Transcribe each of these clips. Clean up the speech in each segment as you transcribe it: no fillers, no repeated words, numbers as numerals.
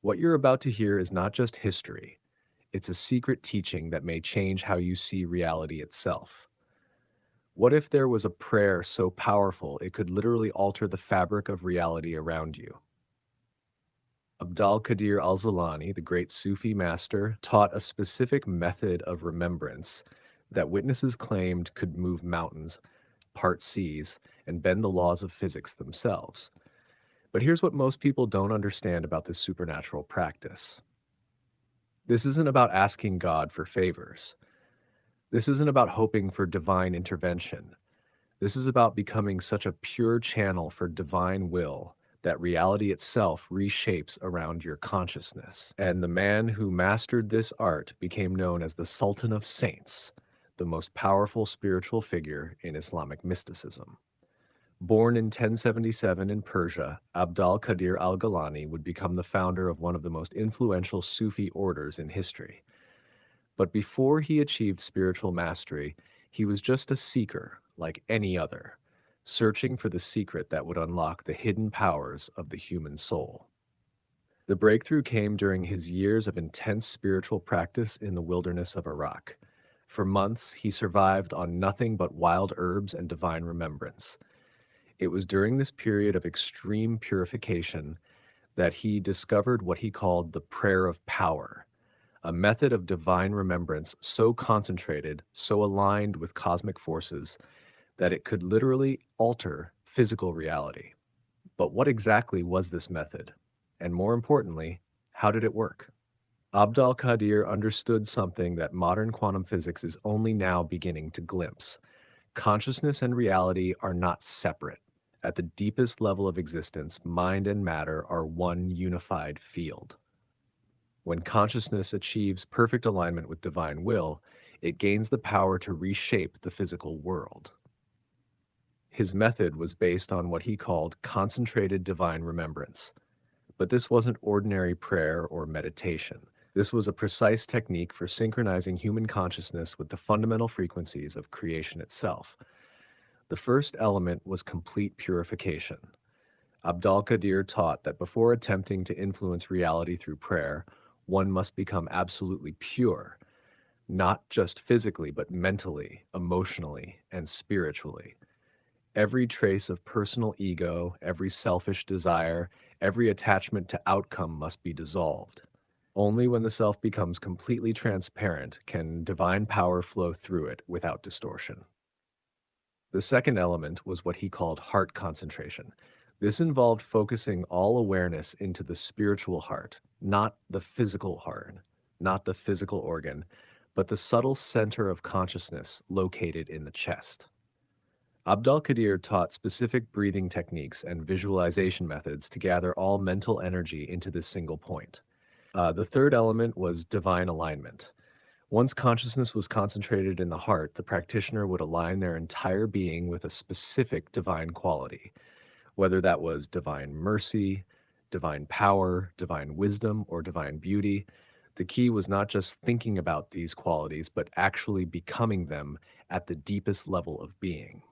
What you're about to hear is not just history, it's a secret teaching that may change how you see reality itself. What if there was a prayer so powerful it could literally alter the fabric of reality around you? Abdul Qadir al-Jilani, the great Sufi master, taught a specific method of remembrance that witnesses claimed could move mountains, part seas, and bend the laws of physics themselves. But here's what most people don't understand about this supernatural practice. This isn't about asking God for favors. This isn't about hoping for divine intervention. This is about becoming such a pure channel for divine will that reality itself reshapes around your consciousness. And the man who mastered this art became known as the Sultan of Saints, the most powerful spiritual figure in Islamic mysticism. Born in 1077 in Persia, Abdul Qadir al-Jilani would become the founder of one of the most influential Sufi orders in history. But before he achieved spiritual mastery, he was just a seeker like any other, searching for the secret that would unlock the hidden powers of the human soul. The breakthrough came during his years of intense spiritual practice in the wilderness of Iraq. For months, he survived on nothing but wild herbs and divine remembrance. It was during this period of extreme purification that he discovered what he called the prayer of power, a method of divine remembrance so concentrated, so aligned with cosmic forces, that it could literally alter physical reality. But what exactly was this method? And more importantly, how did it work? Abdul Qadir understood something that modern quantum physics is only now beginning to glimpse. Consciousness and reality are not separate. At the deepest level of existence, mind and matter are one unified field. When consciousness achieves perfect alignment with divine will, it gains the power to reshape the physical world. His method was based on what he called concentrated divine remembrance. But this wasn't ordinary prayer or meditation. This was a precise technique for synchronizing human consciousness with the fundamental frequencies of creation itself. The first element was complete purification. Abdul Qadir taught that before attempting to influence reality through prayer, one must become absolutely pure, not just physically, but mentally, emotionally, and spiritually. Every trace of personal ego, every selfish desire, every attachment to outcome must be dissolved. Only when the self becomes completely transparent can divine power flow through it without distortion. The second element was what he called heart concentration. This involved focusing all awareness into the spiritual heart, not the physical heart, not the physical organ, but the subtle center of consciousness located in the chest. Abdul Qadir taught specific breathing techniques and visualization methods to gather all mental energy into this single point. The third element was divine alignment. Once consciousness was concentrated in the heart, the practitioner would align their entire being with a specific divine quality, whether that was divine mercy, divine power, divine wisdom, or divine beauty. The key was not just thinking about these qualities, but actually becoming them at the deepest level of being.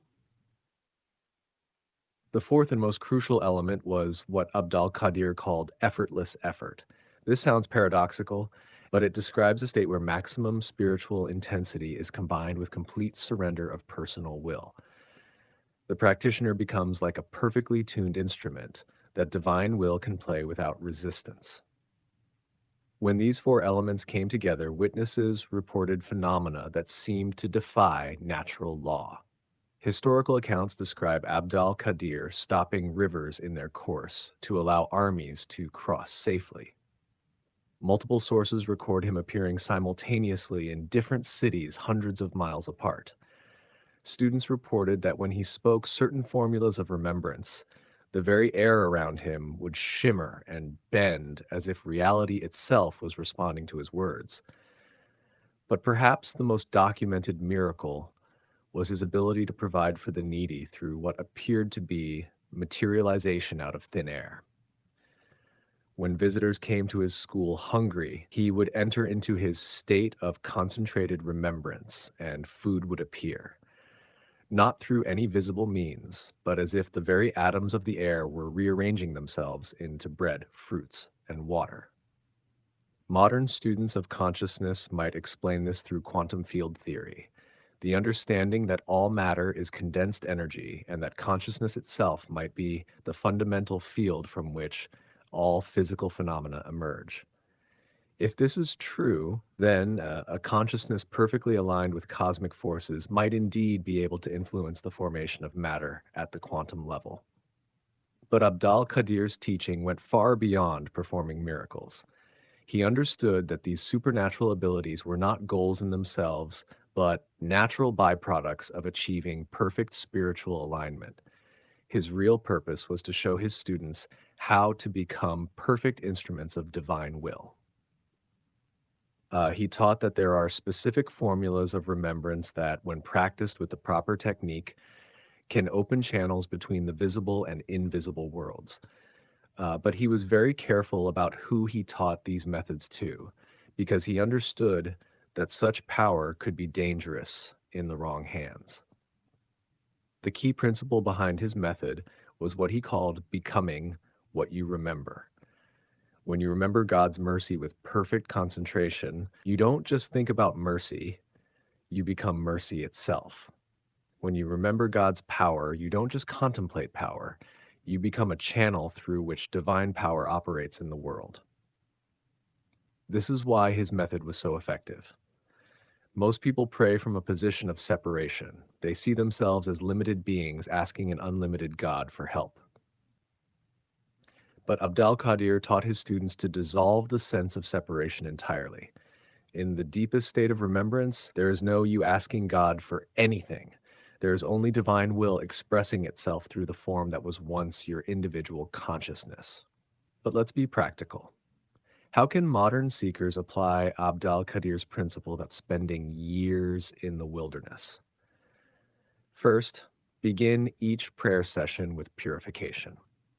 The fourth and most crucial element was what Abdul Qadir called effortless effort. This sounds paradoxical, but it describes a state where maximum spiritual intensity is combined with complete surrender of personal will. The practitioner becomes like a perfectly tuned instrument that divine will can play without resistance. When these four elements came together, witnesses reported phenomena that seemed to defy natural law. Historical accounts describe Abdul Qadir stopping rivers in their course to allow armies to cross safely. Multiple sources record him appearing simultaneously in different cities hundreds of miles apart. Students reported that when he spoke certain formulas of remembrance, the very air around him would shimmer and bend as if reality itself was responding to his words. But perhaps the most documented miracle was his ability to provide for the needy through what appeared to be materialization out of thin air. When visitors came to his school hungry, he would enter into his state of concentrated remembrance, and food would appear. Not through any visible means, but as if the very atoms of the air were rearranging themselves into bread, fruits, and water. Modern students of consciousness might explain this through quantum field theory, the understanding that all matter is condensed energy and that consciousness itself might be the fundamental field from which all physical phenomena emerge. If this is true, then a consciousness perfectly aligned with cosmic forces might indeed be able to influence the formation of matter at the quantum level. But Abdul Qadir's teaching went far beyond performing miracles. He understood that these supernatural abilities were not goals in themselves, but natural byproducts of achieving perfect spiritual alignment. His real purpose was to show his students how to become perfect instruments of divine will. He taught that there are specific formulas of remembrance that, when practiced with the proper technique, can open channels between the visible and invisible worlds. But he was very careful about who he taught these methods to, because he understood that such power could be dangerous in the wrong hands. The key principle behind his method was what he called becoming what you remember. When you remember God's mercy with perfect concentration, you don't just think about mercy, you become mercy itself. When you remember God's power, you don't just contemplate power, you become a channel through which divine power operates in the world. This is why his method was so effective. Most people pray from a position of separation. They see themselves as limited beings asking an unlimited God for help. But Abdul Qadir taught his students to dissolve the sense of separation entirely. In the deepest state of remembrance, there is no you asking God for anything. There is only divine will expressing itself through the form that was once your individual consciousness. But let's be practical. How can modern seekers apply Abdul Qadir's principle that's spending years in the wilderness? First, begin each prayer session with purification.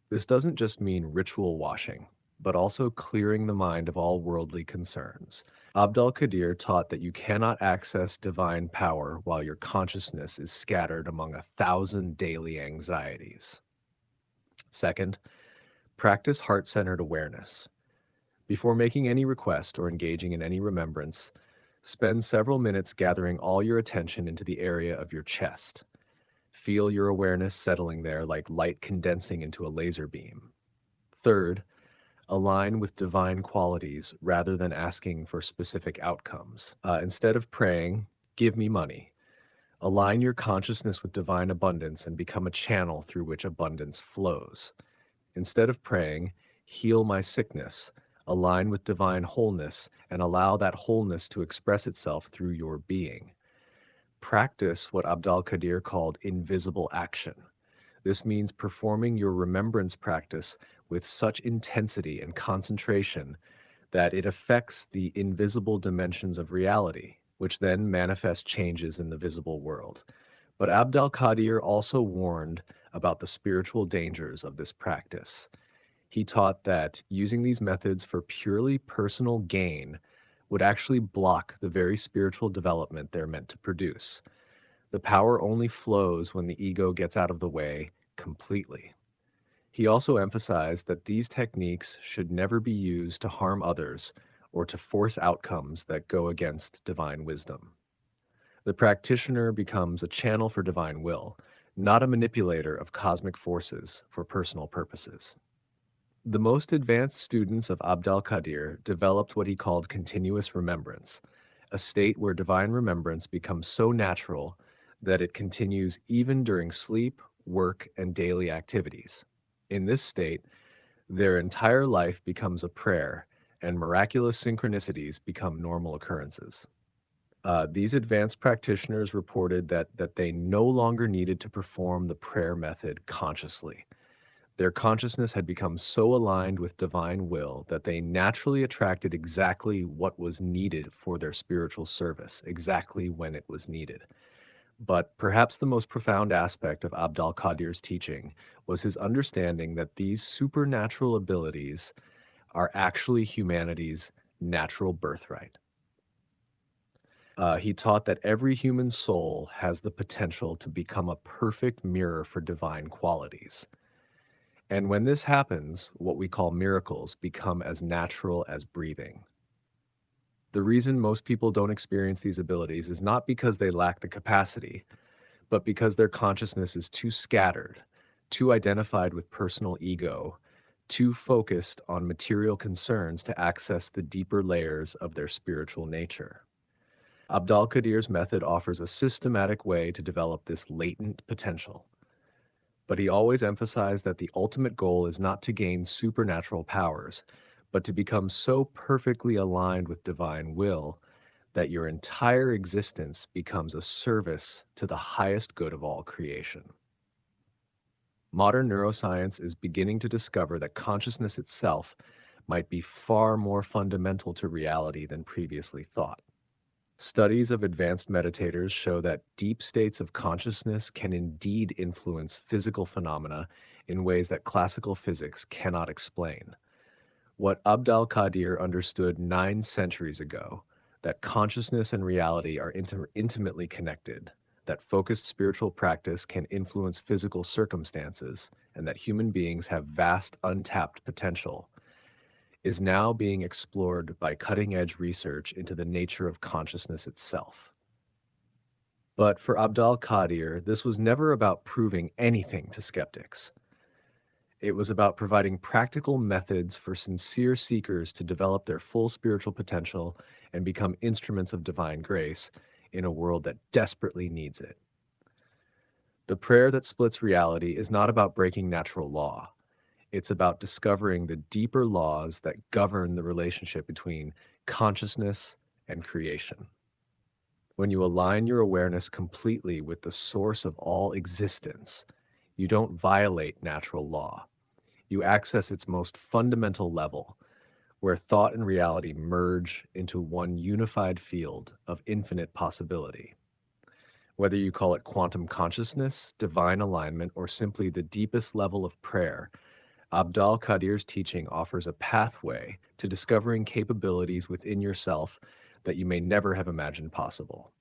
This doesn't just mean ritual washing, but also clearing the mind of all worldly concerns. Abdul Qadir taught that you cannot access divine power while your consciousness is scattered among 1,000 daily anxieties. Second, practice heart-centered awareness. Before making any request or engaging in any remembrance, spend several minutes gathering all your attention into the area of your chest. Feel your awareness settling there like light condensing into a laser beam. Third, align with divine qualities rather than asking for specific outcomes. Instead of praying, "Give me money," align your consciousness with divine abundance and become a channel through which abundance flows. Instead of praying, "Heal my sickness," align with divine wholeness and allow that wholeness to express itself through your being. Practice what Abdul Qadir called invisible action. This means performing your remembrance practice with such intensity and concentration that it affects the invisible dimensions of reality, which then manifest changes in the visible world. But Abdul Qadir also warned about the spiritual dangers of this practice. He taught that using these methods for purely personal gain would actually block the very spiritual development they're meant to produce. The power only flows when the ego gets out of the way completely. He also emphasized that these techniques should never be used to harm others or to force outcomes that go against divine wisdom. The practitioner becomes a channel for divine will, not a manipulator of cosmic forces for personal purposes. The most advanced students of Abdul Qadir developed what he called continuous remembrance, a state where divine remembrance becomes so natural that it continues even during sleep, work, and daily activities. In this state, their entire life becomes a prayer, and miraculous synchronicities become normal occurrences. These advanced practitioners reported that they no longer needed to perform the prayer method consciously. Their consciousness had become so aligned with divine will that they naturally attracted exactly what was needed for their spiritual service, exactly when it was needed. But perhaps the most profound aspect of Abdul Qadir's teaching was his understanding that these supernatural abilities are actually humanity's natural birthright. He taught that every human soul has the potential to become a perfect mirror for divine qualities. And when this happens, what we call miracles become as natural as breathing. The reason most people don't experience these abilities is not because they lack the capacity, but because their consciousness is too scattered, too identified with personal ego, too focused on material concerns to access the deeper layers of their spiritual nature. Abdul Qadir's method offers a systematic way to develop this latent potential. But he always emphasized that the ultimate goal is not to gain supernatural powers, but to become so perfectly aligned with divine will that your entire existence becomes a service to the highest good of all creation. Modern neuroscience is beginning to discover that consciousness itself might be far more fundamental to reality than previously thought. Studies of advanced meditators show that deep states of consciousness can indeed influence physical phenomena in ways that classical physics cannot explain. What Abdul Qadir understood 9 centuries ago, that consciousness and reality are intimately connected, that focused spiritual practice can influence physical circumstances, and that human beings have vast untapped potential, is now being explored by cutting-edge research into the nature of consciousness itself. But for Abdul Qadir, this was never about proving anything to skeptics. It was about providing practical methods for sincere seekers to develop their full spiritual potential and become instruments of divine grace in a world that desperately needs it. The prayer that splits reality is not about breaking natural law. It's about discovering the deeper laws that govern the relationship between consciousness and creation. When you align your awareness completely with the source of all existence, you don't violate natural law. You access its most fundamental level, where thought and reality merge into one unified field of infinite possibility. Whether you call it quantum consciousness, divine alignment, or simply the deepest level of prayer, Abdul Qadir's teaching offers a pathway to discovering capabilities within yourself that you may never have imagined possible.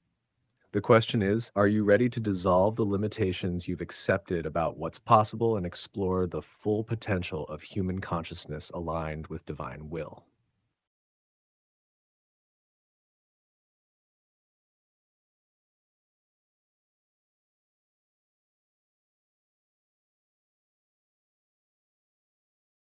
The question is, are you ready to dissolve the limitations you've accepted about what's possible and explore the full potential of human consciousness aligned with divine will?